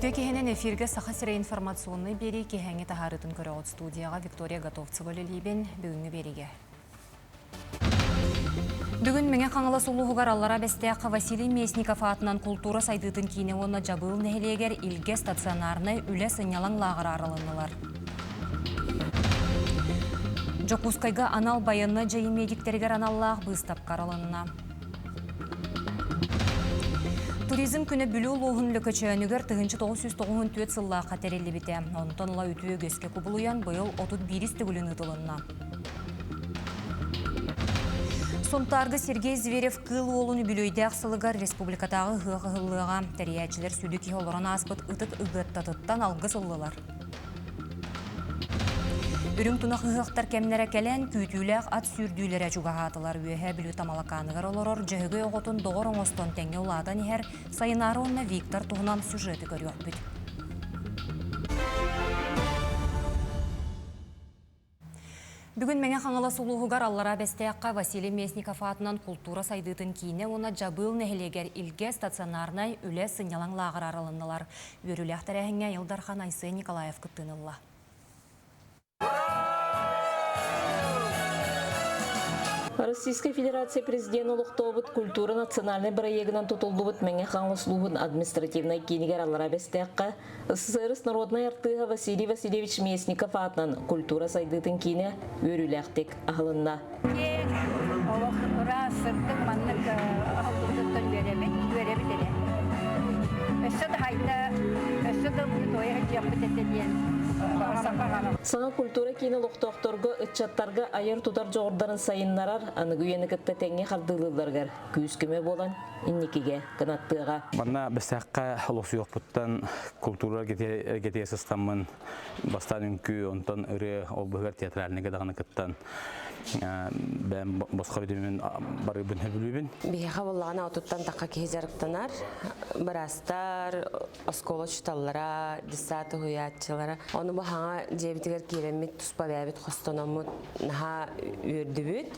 Бүді кехенен эфирге саха сире информационный бери кехенге тахарытын көрі студияға Виктория Готовцева лелейбен бүгінгі береге. Бүгін менге қаңылас ұлығығар аллара бәстеяққа Василий Месников атынан культура сайдытын кейіне оны жабыл нәхелегер илге стационарны үлі сынялан лағыр арылынылар. Жокускайға анал байынны жайы медиктергер аналлақ бұстап қаралынына. Туризм күні бүлі ұлығын лөкөчөнігер 1994 сылла қатерелі біте. Онтан ұла үтіе көске күбілуян бұйыл 31 түгілін ұтылынна. Сонтарғы Сергей Зверев кыл олыны бүлөйді ақсылығар республикатағы ғығы-ғылыға тәриячілер сүдікі олыран аспыт ұтық ұғыттатыттан алғы сылылар. Үрім тұнақ ғықтар кәмнәрі кәлән күйтіләқ ат сүрдүйлері жүғағатылар өйе білі тамалақанығар олырыр жөгі оғытын доғыр оңыстон тәңе оладан ехер сайынары онына Виктор тұғынан сюжеті көріоқ бүд. Бүгін мәңе қаңылас ұлығығар аллара бәстеяққа Василий Месников атынан культура сайдытын кейіне оны жабыл нәхелегер илге стационарнай үлі сынялан лағыр аралынылар. Өрілі ақтарәхіңе Елдархан Айсы Николаев күттінілла. Российская Федерация президент Улуқтообыт культура национальный проектынан тутулдубыт мәңе қаңлыслуғын административный кейінігер аллара бәстеяққа СССР народной артыға Василий Васильевич Месников атынан культура сайдытын кейіне өріләқтек ағылынна. Саңа культура кейіні лоқтоқторғы үтчаттарға айыр тұтар жоғырдарын сайыннарар анығы үйенікітті тәңе қардылыларғар күйіскіме болан инникеге қынаттыға. Бана бәсәққа лосы жоқпыттан культура кетесістамын бастан үнкі онтан үрі олбығыр театралінеге дағаны кіттан. Бән босқа бедемен бары бүн хөбілубін. Бейха болағына отуттан таққа кейзеріктанар. Бірастар, осколочталлара, десаты хуятчылара. Оны бұхаңа жебітігер керемет тұспа бәбет қостономыт наға өрдібіт.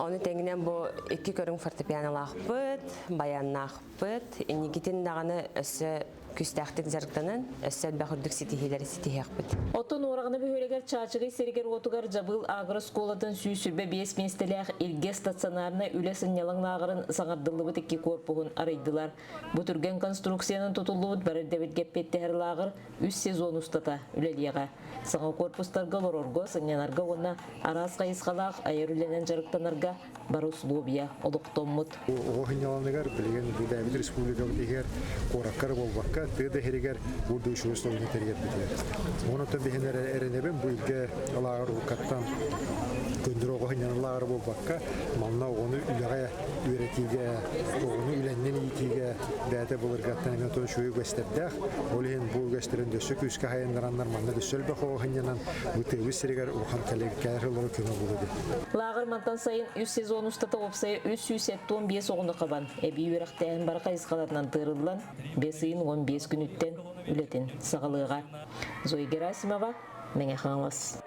Оны тәңінен бұл екі көрің фортепианолақ бұд, баяннақ бұд. Енегетін дағаны өсі күстәқтік жарықтанын өссәл бәқірдік сетихелері сетихек бұд. Отын орағыны бөхөлегер чачығы сергер отугар жабыл ағыры сколатын сүйсүрбе 5 менстелях илге стационарны үлі сынялың ағырын саңардылы бұд 2 корпуғын арайдылар. Бұтырген конструкцияның тұтылы бұд бәрі дәбет гәппетті әрі ағыр 3 сезон ұстата үлелеға. Саңа корпустарға лорорго, сыңянарға онына арас қайысқалақ айыр үленен жарықтанарға бару слобия олықтоммыд. Оғыняланығар білген Дәбет Республикалық егер қораққар болбаққа тыды херигер бурду шуыстол нетергер битер. Оны то бехенер эренебен бу илге алар укаттан көндүрө гохнялар болбакка манна оны үлгә үретиге, оны үленнен итиге бәте булыргаттан мен то шуй гөстөрдәх. Олен бу гөстөрөндө сөкүскә хаяндараннар манна дөсөлбө гохнянан үтө үсерегер ухан калегәрләр көмө булды. Лагыр мантан сайын 100 сезон устата опсай 315 огны кабан. Эби үрәктән бар кайсыкалардан тырылган 515 күн үттен үлетен сағалыға. Зоя Герасимова, мәңе қаңлас.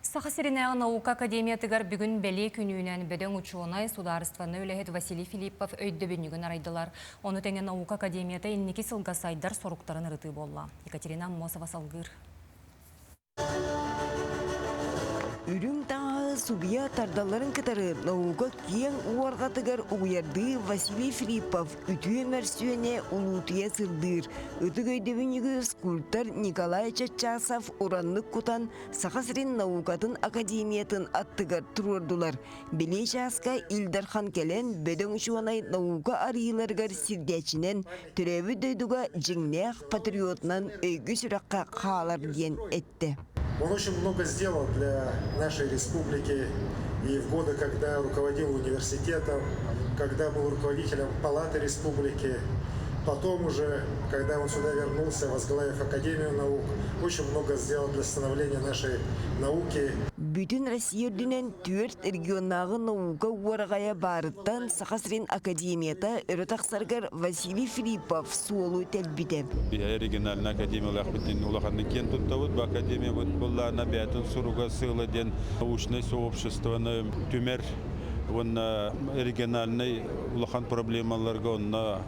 Саха Сиринағы наука академиятығар бүгін бәле күнінен бәден учуынай сударыстваны үләхет Василий Филиппов өйді бүйінігін арайдылар. Оны тәңен наука академията иннеке сылға сайдар соруқтарын ұрыты болла. Екатерина Мосова салғыр. Үрім таңағы субия тардаларын кітары науға кең уарғатығар ұғырды Василий Филиппов үтіе мәрсуене ұлутыя сырдыр. Үтік өйдебінігі скульптор Николай Чачасов оранлық құтан Сақасырин наукатын академиятын аттығар тұрырдылар. Беле жасқа Илдархан келен бөдің шуанай наука арыйларғар сирдечінен түрәві дөйдіға жіңнеқ патриотынан өйгі сүраққа қалар ден етті. Он очень много сделал для нашей республики и в годы, когда руководил университетом, когда был руководителем палаты республики, потом уже, когда он сюда вернулся, возглавив Академию наук, очень много сделал для становления нашей науки. Bütün Россиядinen 4 регионағы наука уарғая барыттан Сақасырин академията өрітақсарғар Василий Филиппов суолу тәлбіді. Региональный академиялық бітін улағанның кен тұттауыд, бұл академия бұд бұлларына бәтін сұруға сылы ден научный сообществоны түмер онна региональный улахан проблемаларга онна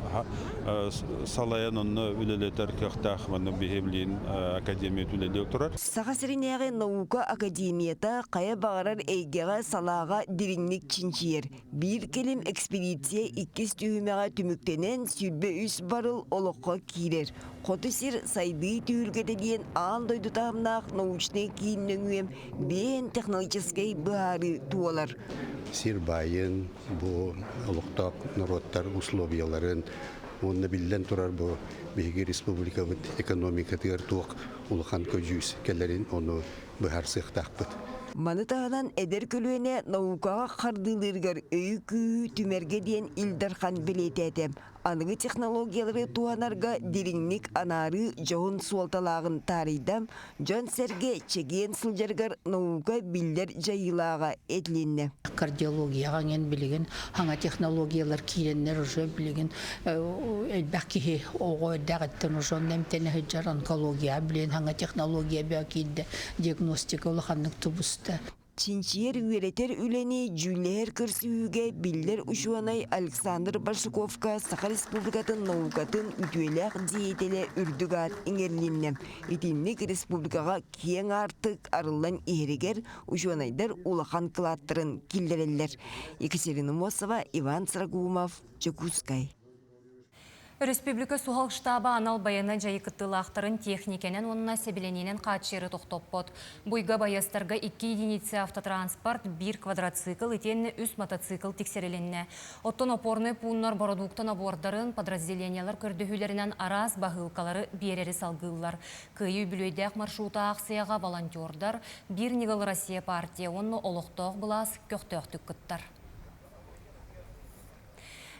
салаян онна үлелетер көхтах маны бихемлин академия үлеле турар. Саға сірінеғі наука академията қая бағарар әйгеға салаға диринник чинчиер. Bir келім экспедиция 2 түйімеға түміктенен сүрбе үс барыл олыққа кейлер. Қоты сир сайды түйілгеді дейін аң дойды тағымнақ научный кейіннің өйем бен технологическай бұхары туалар. Сирбайын, bu олықтақ народтар условияларын, онны білден тұрар bu Беги Республика экономика тығыр туық улахан көжүйіз келерін оны бұхар сықтақпыд. Маны тағынан әдер көлуіне наукаға қардылырғар өйкі түмерге дейін Илдархан білететем. Анығы технологиялары туанарға деріңнік анары жоғын суалталағын таридам, жон сәрге чеген сылжарғар наука білдер жайылаға әтленне. Кардиологияға ген білеген, хаңа технологиялар кейленнер ұжы білеген, әлбәккеге оғы дәғіттен ұжын нәмтені хыджар онкология білеген, хаңа технология бәкейді диагностика олақанның тұбысты. Чинчиер үйретер үлені жүлер кірсіуге білдер ұшуанай Александр Башыковка Саха Республикатын наукатын үтуелек диетелі үрдігат еңерліннем. Итинник республикаға кең артық арылдан ерегер ұшуанайдар улахан кылаттырын келдерелер. Екатерина Мосова, Иван Срагумов, Чекускай. Республика Сухал штаба анал баяна жайықыттылақтырын техникенен онына себелененен қатшері тоқтоппот. Бұйға баястарға 2 единица автотранспорт, 1 квадроцикл, етенні үс мотоцикл тексереленне. Оттон опорны пуннар бородуктан абордарын подразделениялар көрдіхілерінен арас бағылқалары берері салғылар. Күйі бүлейдәк маршрута ақсияға волонтердар, бір Нигал Россия партия, онны олықтоқ бұлас көқтөқтік күттар.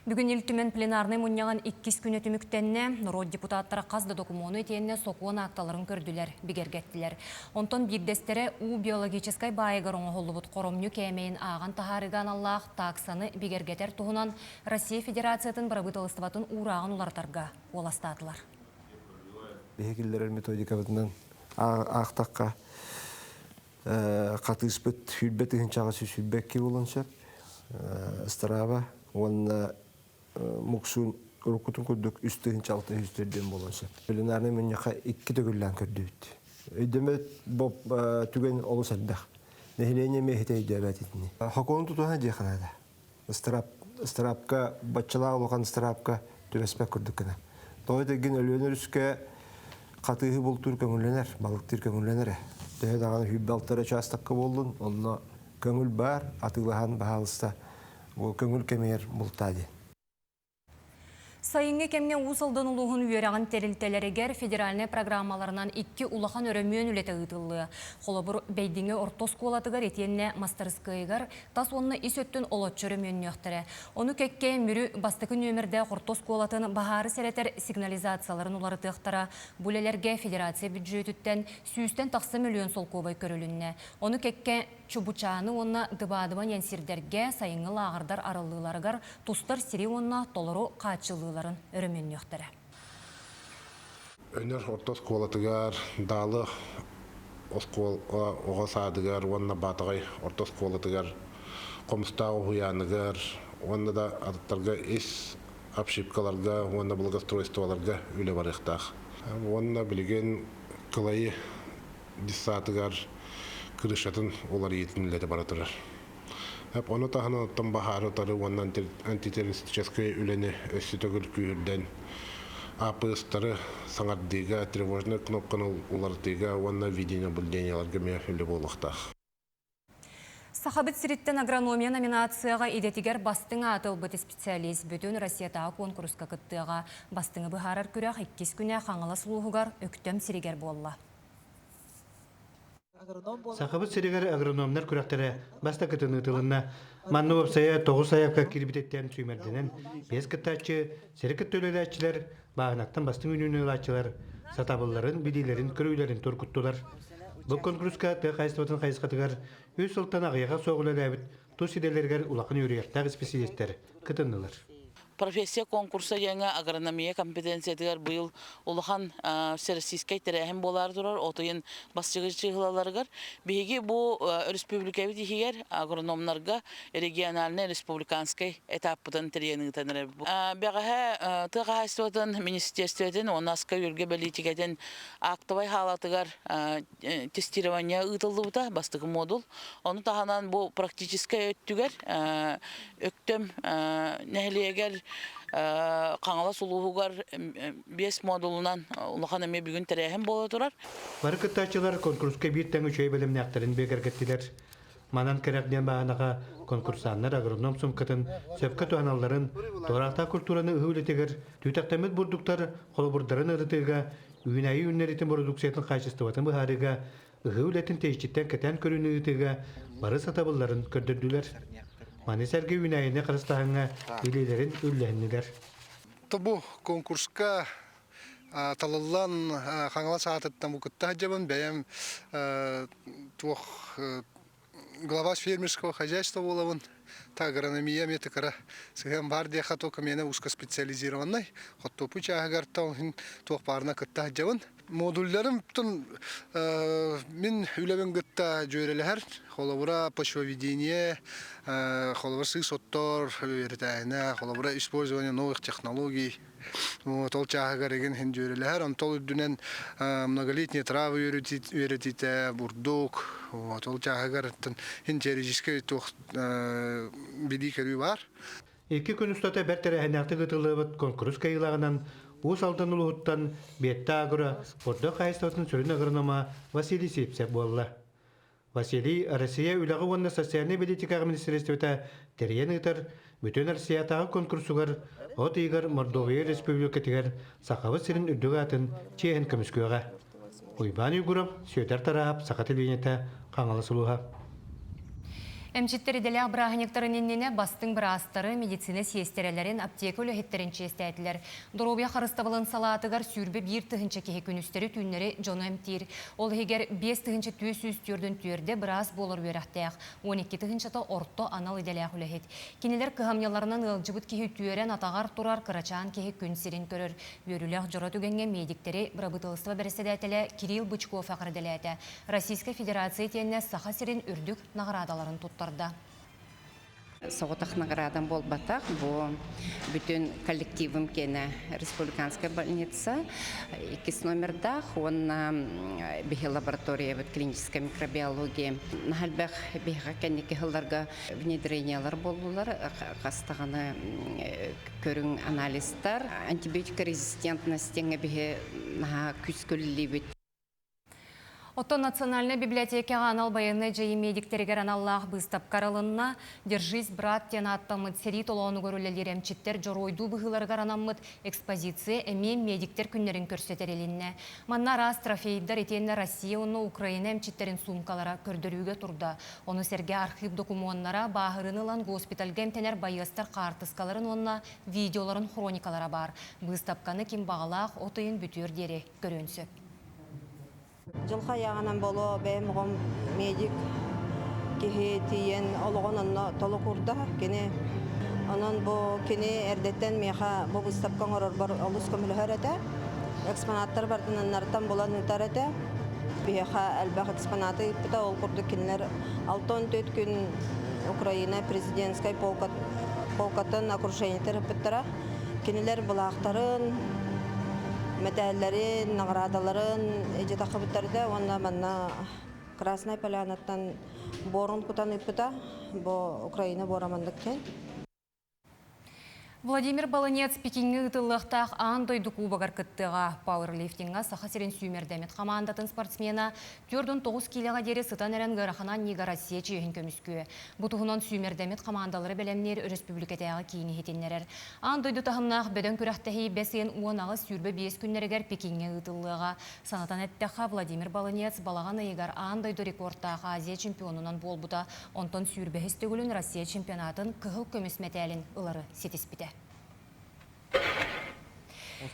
Бүгін елтімен пленарный мұнияған 2 күні түміктенне народ депутаттары қазды документу етенне соқуын акталарын көрділер, бігергеттілер. Онтон бигдестері у биологическай байығыр оңғолыбыт қоромню кәмейін аған тахарыған Аллах таксаны бігергетер туғынан Россия Федерациятын барабытылыстыватын урағын улартарға оластатылар. Бігерлер методикабытынан ақтаққа қатыспыт хүлбет үхінчағасы сүлбекке болыншап, ыстыраба, онына мұқсын ұрықытын көрдік үстігін чалты үстерден болынша. Пленарный мүнеқа 2 төгіллән көрдіт. Өйдемет боп түген олы сәддәқ. Нәхілене мехете өйдәбәт етіне. Хақуын тұтуға дейқанады. Стырапқа, батчыла олыған стырапқа түрәспәк көрдік кіна. Той деген өлөнер үске қатығы бұл түр көңілленер, балықтыр көңілленер. Тәйі дағаны хүббалтары частаққа болдың, онына көңіл бар, атылаған бағалыста. Ол көңіл кемер мұлтады. Сайынғы кемген ұсылдың ұлығын үйерағын тәрілтелерігер федеральный программаларынан 2 улахан өрөммен үлеті ұйтылы. Қолыбыр бәйдіңі ортос қолатығар етенне мастерскайығар, тас онны ис өттін олатчы өрөммен өқтірі. Оны көкке мүрі бастықы нөмірді ортос қолатын бағары сәретер сигнализацияларын улары тұқтара. Бұлелерге федерация бюджетіттен сүйістен тақсы миллион сол көбай көрілінне. Оны көкке чубучаны онна дыбадыман енсирдерге сайыңы лағырдар арылыларығар тұстар сири онна толыру қачылыларын өрімен өқтірі. Өнер ортос қолатығар, далы оға садығар, онна батығай ортос қолатығар, қомыста оғуянығар, онна да адыттарға ес апшипкаларға, онна благостройстволарға үлі барықтақ. Онна білген қылайы диссатығар, кырышатын олар етінлері баратырар. Оны тағын оттан бағары тары оннан антитеррористической үлені өсі төгіл күйірден апыстары саңардыға, тревожный кнопканы олардыға, онна видение бүлденияларға ме үлі болықтақ. Сахабыт сириттен агрономия номинацияға идетігер бастыңа атылбыты специалист бүтін Россиятағы конкурсқа күттіға бастыңы бұхарар күрәқ 2 күне қаңылы сұлуғығар өктем сиригер болла. Сахабыт сиригер агрономнар күрәқтері баста кытыны тылынна манны опсая 9 аяққа кирбитеттен сүймерденен 5 кыттачы, серекет төлеләтчілер, бағынақтан бастың үніне латчылар, сатабылларын, бидилерін, көрүйлерін төркуттылар. Бұл конкурска қайыстыбатын қайысқатығар өз сылтан ағыяға соғылы ләбіт, тұс иделергер улақын үйректағы специалисттер кытынылар. профессия конкурса яңа агрономия компетенциятыгар быйыл улахан всероссийский терәһем болар турар, отойын басчыгы чыгылаларыгар. Биһиги бу республикави тихигер агрономнарга региональный республиканский этаппытын терәһен тенер. Бәгәһә тыгайстытын министерствотын онаска юрге политикатын актовай халатыгар тестирование ытылдыта бастыгы модул. Оны таханан бу практический өттүгер өктөм нәһлиегер қаңала сулуугар 5 модулунан улахан эме бүгүн терәһем бола турар. Баркыттачылар конкурска бир тәң үчөй белемнәктәрен бекергеттиләр. Манан керәкдән баһанага конкурсаннар агроном сумкатын, сөпкә туаналларын, торакта культураны ыһүлетегер, түтәктәмет бурдуктар, холобурдарын ырытыга, үйнәй үннәритен продукциятын качествоватын баһарыга, ыһүлетен тәҗиттән кәтән көрүнүтега бары сатабылларын көрдөрдүләр. Манисәрге үйнәйне кырыстаһыңа илеләрен үлләһеннеләр. Табу конкурска талаллан хаңала саатыттан букытта хаҗабын бәям тух глава фермерского хозяйства болавын. Та агрономия метикара сыган бар де хатока мене узкоспециализированный хоттопу чагартау тух парна кытта хаҗабын. Модульларым тун мин үләбен гытта жөреләр, холовра почвоведение, холовра сыйсоттор, веретәне, холовра использование новых технологий. Вот ол чагарын хин жөреләр, антол дүнен многолетние травы өретите, бурдук, вот ол чагарын хин теоретически тух бидикерү бар. Эки күн үстәтә бер тәрәһенәкте гытылыбыт конкурс кайылагынан Ус алтын улуттан бетта агра орда хайстатын сөрүн агронома Василий Сепсеп болла. Василий Россия үләгы онна социальный политика министрликте терен итер бүтән Россиядагы конкурсугар от игар Мордовия республикатыгар сахабы сирин үдүгатын чейен көмүскөгә. Уйбан югурып сөйдәр тарап сакатылыйнета каңалы сулуга. Әмчеттері дәлі абрағынектарын еннені бастың бір астары медицина сиестерелерін аптека өлігеттерін честәділер. Дұробия қарыстабылын салатығар сүрбі бір тұхынча кеге күністері түннері Джон Әмтир. Ол егер 5 тұхынча түйес үстірдің түйерде біраз болыр өрәқтәяқ. 12 тұхынчата орто анал иделәқ өлігет. Кенелер кығамяларынан ылжыбыт кеге түйерен атағар тұрар қырачан кеге күн сирин көрір. Өріләқ жора түгенге медиктері брабытылыстыва бәріседәтілі Кирилл Бычков ақырделәті. Российская Федерация тенне саха сирин үрдік нағырадаларын тұттар. Соғытақ наградан бол батақ, бұл бүтін коллективім кені республиканская больница. 2 номердақ, он бейі лаборатория клиническая микробиология. Нахалбәқ бейіға кәнеке ғыларға внедрениялар болулар, қастағаны көрін анализтар. Антибиотика резистентностен бейі күскөлі бет. Отто Национальная библиотека анал баянны жайы медиктерігер аналлах бұстап каралынна «Держись, брат» тен аттамыд серит олауны көрілелер әмчеттер жоройду бұғыларғар анамыд экспозиция әмен медиктер күннерін көрсетерелінне. Манна рас трофейдар етенне Россия оны Украина әмчеттерін сумкалара көрдірүүге турда. Оны серге архив документнара бағырынылан госпитальға әмтенер байыстар қартыскаларын онна видеоларын хроникалара бар. Бұстапқаны кем бағалақ отойын бүтер дере көрінсі. Жылға яғанан болу бәйім ғым медик кеге тиен олығын онна толы құрда. Онын бұл кені әрдеттен меға бұл ұстапқан орыр бар олыс көмілігер әді. Экспонаттар бардынаннардан болан ұтар әді. Бейға әлбәқ экспонаты үппіта ол құрды кенілер 6-14 күн Украина президентскай полкатын окружениетер үппіттара. Кенілер бұлақтарын мәтәлләрен, наградаларын эҗе тақыбыттарда, онда манна Красная Полянаттан борын кутан үппіта, бо Украина борамандык кен. Владимир Баланец Пекингі ұтылықтақ андойды кубағар күттіға пауэрлифтинға саха сирен сүймердемет командатын спортсмена 4-9 киліға дері сытан әрін ғырақынан нега Россия чейін көміскүйі. Бұтығынан сүймердемет командалары бәлемнер республикатағы кейіні хетенлерер. Андойды тағымнақ бөден күрәқтәхи бәсен уанағы сүрбі 5 күннерігер Пекингі ұтылыға. Санатан әттіға Владимир Баланец балаған айығар андойды рекордтағы Азия чемпионынан бол бұта. Онтон сүрбі хестігілін Россия чемпионатын кығыл көміс мәтәлін ұлары сетеспіді.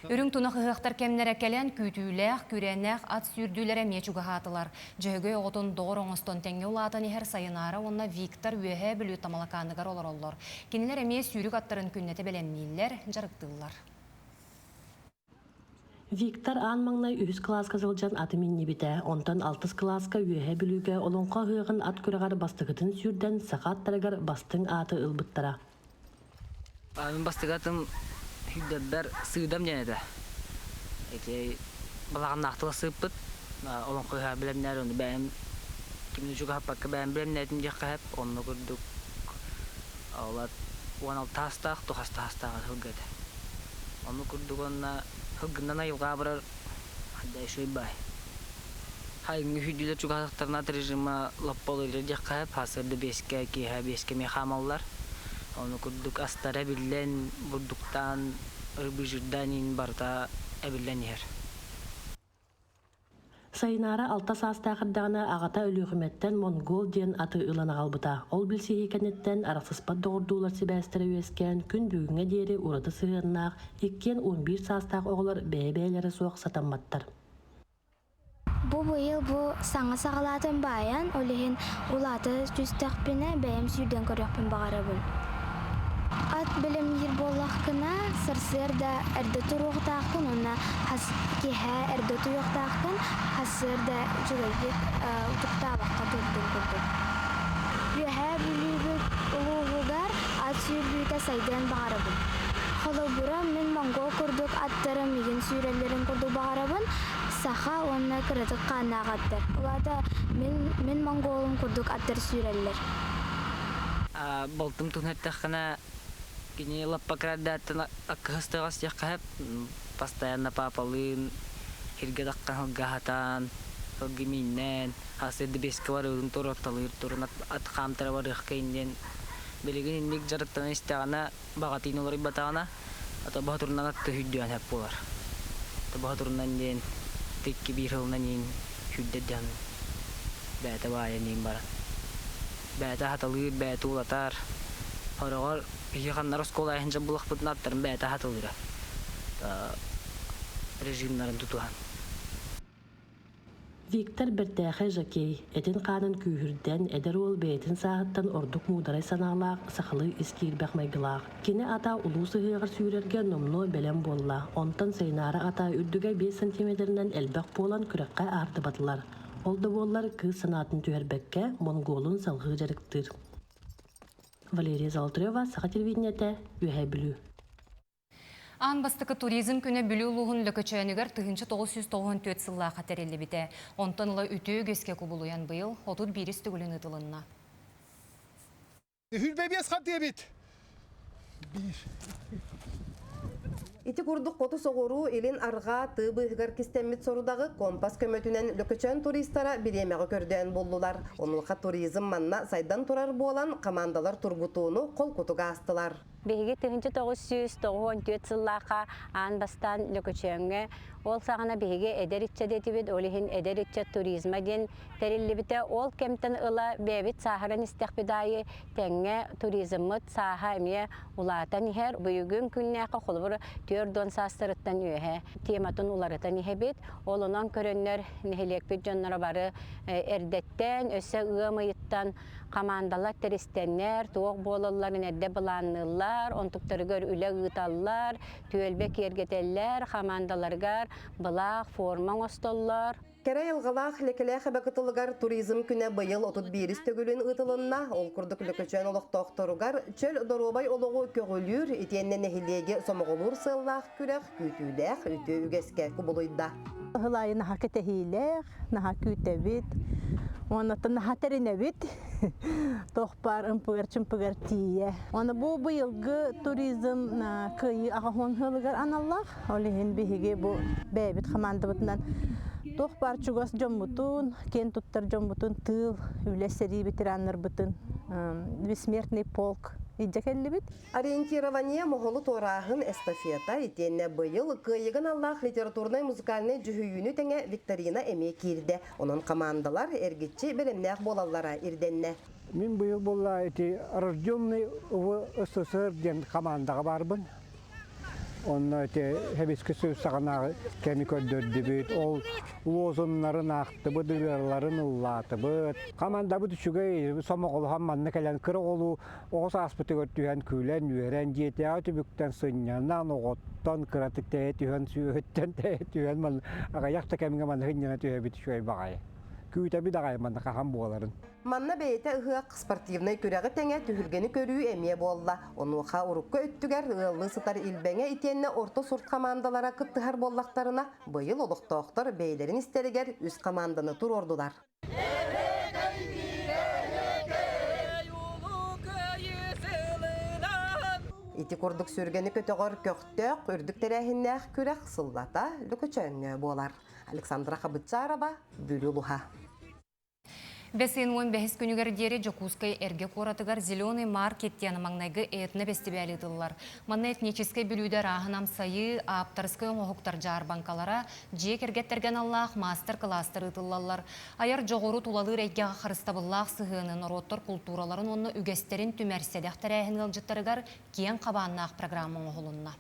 Үрүң тунақ ығықтар кемнері кәлен күйтүйләқ, күренәқ, ат сүрдүлері мечуға хатылар. Жөгі оғытын doğru оңыстон тәңе олатын ехер сайынары онна Виктор өйе білу тамалақанығар олар олар. Кенілер әме сүйрік аттарын күннеті бәлемнейлер, жарықтылар. Виктор анмаңнай 3 класска жылжан аты минне бите. Онтан 6 класска үйе білуге олонқа ғығын ат күрағар бастығытын сүрден сақаттарығар бастың аты ылбыттара. Мен бастығатым хүддәббәр сыйдам денеді. Балағын нақтылы сыйппыт. Олонқа ғыға білемнер, оны бәйім кімді жүгі хаппаққа бәйім білемнердің деққа хәп. Оны күрдік. Олат 16 тастақ, 9 тастағы ғылғады. Оны күрдік онына Hıggından ayılga bırar, hadi şöyle bay. Hangi hüdüler çok azaktarına tercüme lappalıları diye hasırda beske ki beske mehamallar. Onu kurduk astara bilen bulduktan örbücürdanin barda ebilen yer. Sayınara alta sastağırdağına ağata ölüğümetten Mongol diyen atı ılana qalbıta. Ol bilsi hekanetten arasıspat doğurdular sibestire üyesken gün büyüğüne deri uradı sığırnaq, ikken 11 sastağ oğlar beybeylere soğuk satanmattar. Bu yıl bu sana sağlatın bayan, olihin ulatı cüstakpine beyim sürdен körüqpin bağırabın. At bilim yer bollaqkına sırsırda erde turuqtaqın ona has kiha erde turuqtaqın hasırda jügeydik utuqtabaqqa durdurdu. Yuha bilibik uluğugar at sürdüyte saydan bağırabın. Xolobura min Mongol kurduk attara migin sürelerin kurdu bağırabın. Saha ona kırıtık qanağattır. Ulada min Mongolum kurduk attar süreller. Boltum tuhnettaqına Kini lapakradatan akhastagas yakahap pastayan na papalin hirgadakkan hagahatan hagiminen hasid biskawar turot talir turunat at kamtara wadah kainin beligin indik jaratan istana bakatin olari batana atau bahaturunan at hidyan hapular atau bahaturunan din tikki birhal nanin hidyan beta bayan nimbar beta hatalir betu latar Oralar yıkanlar oskola hence bulak putnatların beyte hatılır. Rejimlerin tutuhan. Виктор Бердәхе Жакей, эден қанын күйірден әдер ол бәйтін сағыттан ордық мұдарай саналақ, сақылы искербәқ майгылақ. Кені ата ұлу сығығыр сүйрерге номно бәлем болла. Онтан сайнары ата үрдіге 5 сантиметрінен әлбәқ болан күрекқа арды батылар. Олды боллар кыз санатын түйербәкке Монголын салғы жарықтыр. Валерия Золотарева, Саха телевидениете, үйе білу. Ан бастықы туризм күні білу ұлығын лөкөчәнігер 1994 сылла қатарелі біте. Онтанылы үті өгеске күбілуян бұйыл, 31 түгілін ұтылынна. Хүлбәбес қат ебет. Ити курдук коту соғыру илин арга тыбыгар кистеммит сорудағы компас көмөтүнен лөкөчөн туристара биремеги көрдөн болдулар. Онулка туризм манна сайдан турар болан командалар тургутууну кол кутуга астылар. Беги 1994 сыллака анбастан лөкөчөнгө ол сагана беги эдеритче детибит олихин эдеритче туризма ген териллибите ол кемтен ыла бебит сахаран истехбидайы теңге туризммыт саха эмие улатан хер буюгун күннәкы холбур төрдон састырыттан үйе тематын уларытан ихебит олунан көрөннөр нехелекпит жоннора бары эрдеттен өсө ыамыйыттан командалар теристеннер туок бололларын эдде буланнылар онтуктарыгөр үле ыыталлар түөлбек ергетеллер командаларгар былак форма остоллар. Кере йылгалах лекелеха бакытылыгар туризм күнә быйыл 31 төгүлүн ытылынна ол курдук лөкөчөн олоктокторугар чөл доробайологу көгүлүр итенне нехилеге сомоголур сыллах күрәк күтүдәх үтө үгеске кубулуйда. Хылайын хакетехилех, наха күтебит. Оннан хатеринебит. Тохпар ымпыгар тие. Оны бу быйылгы туризм кыйы агахон хылыгар аналлах. Олихин бихиге бу бебит командабытынан Тохпар чугас жомбутун, кен туттар жомбутун тыл, үлесери ветераннар бытын, бессмертный полк. Ориентирование моголу торахын эстафета итенне быйыл кыйыгын Аллах литературный музыкальный жүхүйүнү теңе викторина эме кирде. Онун командалар эргитчи белемнәк болаллара ирденне. Мен быйыл болла эти рожденный в СССР ден командага барбын. Onunla hebiski söz sağına kemi kördürdü büt. Ol lozunların aktı bu duyarların ullatı bu. Kamanda bu düşüge somak ol hammanna kelen kırık olu oğuz aspıtı gördüğün külen yüren jete tübükten sınyandan oğuttan kıratık tühen sühütten tühen mal ayakta kemine man hınyana tühe bit şöyle bakay. Küyte bir dağay man kaham boğaların. Manna beyte ıhıaq sportivnay kürägi teňe tühülgeni körüğü emie bolla. Onuqa urukka öttüger ııllı sıtar ilbeňe itenne orta sort komandalara kıttıhar bollaktarına bıyıl oluqtoqtar beylerin isteriger üst komandаны tur ordular. İti kurduk sürgeni kötögör köktök, ürdük terähinnäh küräk sıllata lüköçöňe bolar. Alexandra Khabıtçarova, Bülüluha. Бесен 15 күнігер дері Жокускай әрге қоратығар зеленый маркет тяны маңнайғы этні бестебәлі дылылар. Манна этническай бүлүүдер ағынам сайы аптарскай оңғықтар жар банкалара жек әргеттерген Аллах мастер-кластер ұтылалар. Аяр жоғыру тулалы рәйге қырыстабыллақ сығының роттар культураларын оны үгестерін түмәрседәқтер әйін ғылжыттарығар кен қабаннақ программың оғылынна.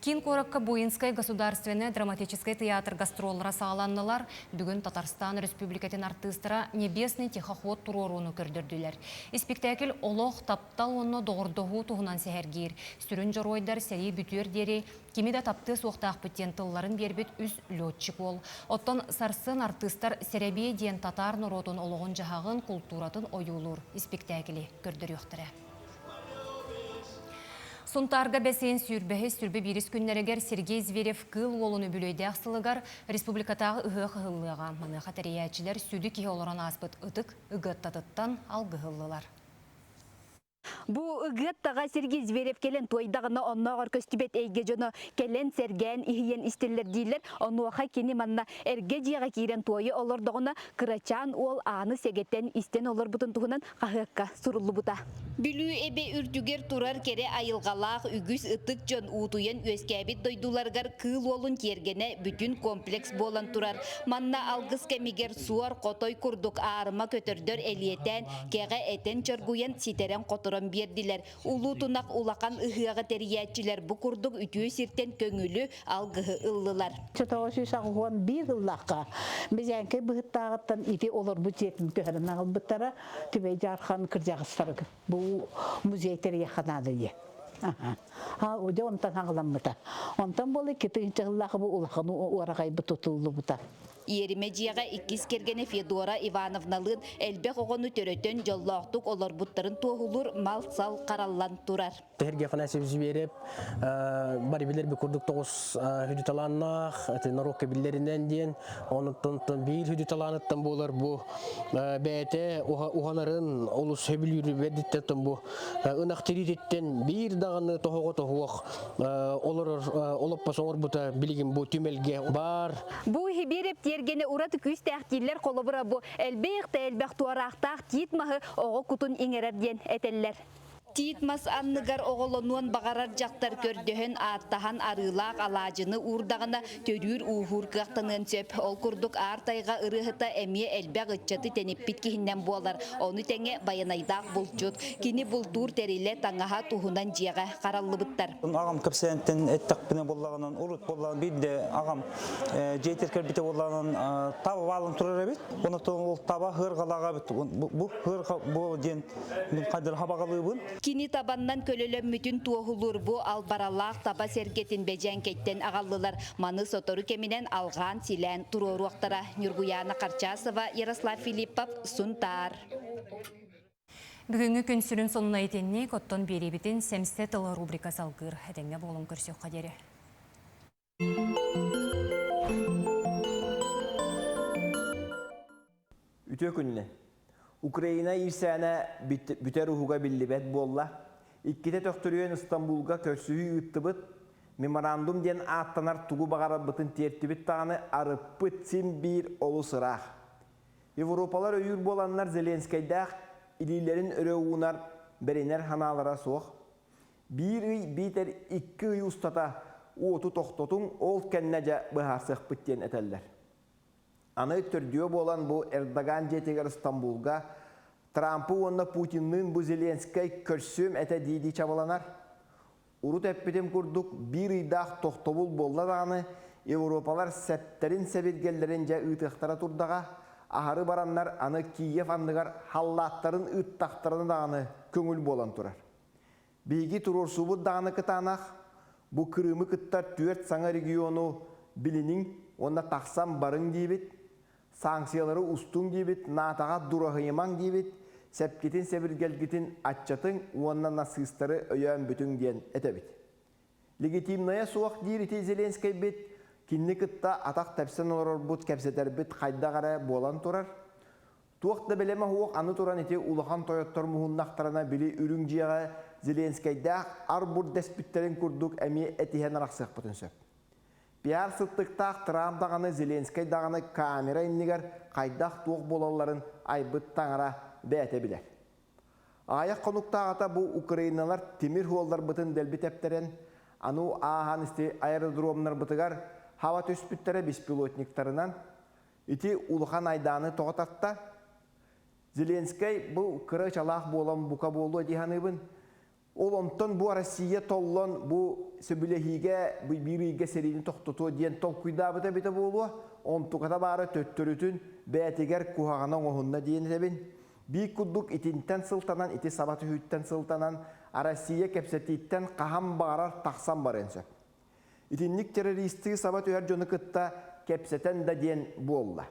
Кин Коракка Буинскай государственный драматический театр гастроллара сағаланнылар бүгін Татарстан Республикатын артыстыра Небесный тихоход туроруну көрдірділер. Спектакль олох таптал оны доғырдығы туғынан сәхәргер. Сүрін жоройдар сәрей бүтер дері, кемеде тапты соқтақ бүттен тылларын бербет үз летчик ол. Оттан сарсын артыстар сәребе ден татар нұротын олығын жағағын культуратын ойулur спектаклі көрдір yoқтыры. Сонтарга бәсен сүрбе бирис күннерегер Сергей Зверев кыл олуны бүлөйді ақсылығар республикатағы ұғы қығылыға. Маны қатариячилер сүді ке оларан аспыт ұтық ұғыттатыттан алғығылылар. Бу ыгыттага Сергей Зверев келен тойдагына онногор көстүбет эйге жоно келен серген ихиен истеллер дейлер. Онуаха кени манна эрге жига кирен тойы олордогуна кырачан ол аны сегеттен истен олор бутун тугунан кахыкка сурулу бута. Бүлүү эбе үрдүгер турар кере айылгалаак үгүс ытык жон уутуен өскәбит дойдуларгар кыл олун кергене бүтүн комплекс болан турар. Манна алгыс кемигер суар котой курдук аарыма көтөрдөр элиетен кеге этен чоргуен ситерен которон бердилер. Улуу тунак улакан ыхыага териячилер бу курдук үтүү сиртен көңүлү алгыһы ыллылар. Чотооши сагуан бир ыллакка бизенке быттагыттан ити олор бу жетим төһөрөн агылбыттара тибей жархан кыржагыстар бу музейтер яханады. Ha o da ondan ağlamıda. Ondan böyle ketince Allah'ı bu ulağını oraya tutuldu bu da. Yerimeciyaga ikiz kergene Fedora Ivanovnalın elbek oğunu törötön jollaqtuk olor buttарын toğulur mal sal qarallan turar. Herge fanasib ziberep bari bilir bir kurduk toğuz hüdütalanaq, narokka billerinden diyen onuntan bir hüdütalanıttan bolar bu bete uhanarın olus hebilürü verdittetten bu ınaqtiritetten bir dağını toğuğa toğuaq oloppa soğur buta biligin bu tümelge bar. Bu hiberep Yergene uratı küstəxtiller kolobura bu elbək tuaraqtaq titmahı oğu kutun iŋerer diyen eteller. Titmas anныгар оголонуан багарар жактар көрдөһөн аттахан арылаак алаажыны уурдагына төрүүр уухур кыактанын сөп ол курдук артайга ырыхыта эмие элбек ыччаты тениппит кихиннен буолар ону теңе баянайдаак булчут кини бултуур териле таңаха туһунан жиэҕэ караллыбыттар. Агам кепсенттен эттакпине боллагынан урут боллаган бирде агам жетеркер бите боллаган таба балын турар эбит. Онотон ол таба хыргалага бит. Бу хырга бу ден мен кадыр хабагалыбын. Kini tabandan kölölömmütün tuohulur bu albaralaq taba sergetin bejen ketten agallılar. Manı sotoru keminen algan silen turoruaqtara. Nurguyana Karchasova, Yaroslav Filippov, Suntar. Бүгінгі күн сүрін сонuna етенне коттон беребетін семсте тылы рубрика салғыр. Әденге болын көрсек қадері. Үтө күнне. Украина ирсәне бүтер уһуга биллибет болла. Икките төктөрүен Истанбулга көрсүһү ыттыбыт меморандум ден аттанар тугу багарабытын тертибит таганы арыппыт сим бир олусырах. Европалар өйүр боланнар Зеленскийдах илилерин өрөуунар беренер ханалара соох. Бир ый битер 2 ый устата уоту токтотун ол кеннеже быхарсык биттен этеллер. Аны түрдіе болан бұл Эрдоган жетегер Стамбулға Трампы онна Путиннің бұл Зеленскай көрсім әті дейді чабаланар. урут эппитем курдук bir ыйдах тохтобул болла даганы Европалар сәптерин сәбиргеллерин жа ытыктара турдага ахары бараннар аны Киев андыгар халлаттарын ыттактарына даганы көңүл болан турар. Биги турурсубут даганы кытанах бу Кырымы кыттар түөрт саңа региону билинин онда таксам барың дейбит, санкциялары устун дейбит, натага дурахыймаң дейбит, сәпкетин сәбиргелгитин атчатын уоннан насыстары өйөн бүтүн диен этебит. Легитимная суак дирити Зеленский бит, кинни кытта атак тәпсен олорор бут кәпсетер бит кайдагара болан турар. Туакта белеме хуак аны туран ити улахан тоyoттор мухуннактарына били үрүң жияга Зеленскийда арбур деспиттерин курдук эми этихен араксык бүтүнсөп. Пиар сыттыктак Трамп даганы Зеленский даганы камера иннигер кайдак туак болаларын айбыт таңара бәте билер. Аяк конуктагата бу Украиналар темир холдар бытын делбитептерен ану ахан исти аэродромнар бытыгар хава төспүттере беспилотниктарынан ити улахан айданы тоготатта Зеленский бу кырычалах болам бука болу диханыбын. Ол онтон бу Россия толлон бу сөбүлехиге бу бириге серини токтоту диен тол куйдабыта бите болу. Онтуката бары төттөрүтүн бәтигер кухагана оңунна диен себин. Би куддук итинтен сылтанан, ити сабаты хүттен сылтанан, Россия кепсетиттен қахам бағарар тақсан баренсі. Итинник террористі сабаты өр жоны кытта кепсетен да диен болла.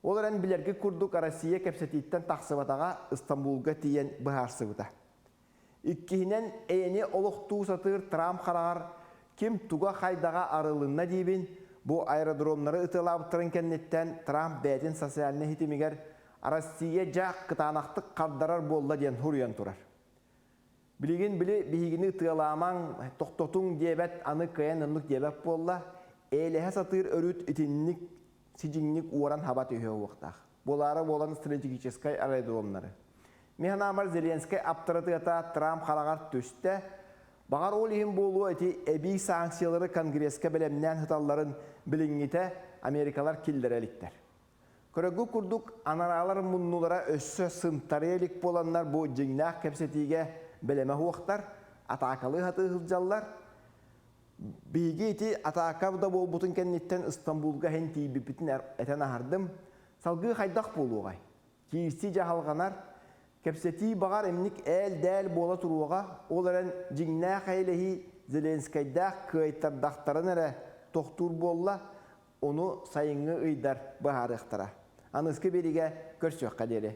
Оларан билерге курдук Россия кепсетиттен тақсыбатаға Истанбулға тиен бұхарсыбыта. Иккихинен әйіне олықтуу сатыр Трамп қарағар ким туға қайдаға арылынна дейбін, бұ аэродромнары ытылабыттырын кеннеттен Трамп бәтін социаліне хитимигер Россия жақ кытанақтық қаддарар болла ден хуриян турар. Билигин били бигини ытыламаң тоқтотуң дебет аны кыян ынлык дебет болла, элеhe сатыр өрүт итинник сижиңник уоран хабат үйе уақтақ. Болары болан стратегическай аэродромнары. Механамар Зеленский аптыратыгата Трамп қарағар төсті, бағар олихин болу эти эби санкциялары конгресске белемнен хыталларын билиңите Америкалар килдереликтер. Көрөгү курдук анаралар муннулара өссө сынтарелик боланнар бу жиңнақ кепсетиге белеме хуақтар, атакалы хаты хылжаллар. Биги ити атакавда болбутун кенниттен Истанбулга хен тийбипитин этен ахардым. Салгы хайдақ болуғай. Киирси жахалганар, кепсети бағар эмник әл-дәл бола туруға, оларын жиңнақ айлехи Зеленскийдақ кыйттардақтарын әрі тоқтур болла, onu sayıngı ıydar baharıqtara. Anıskı beriге көрсөк қадері.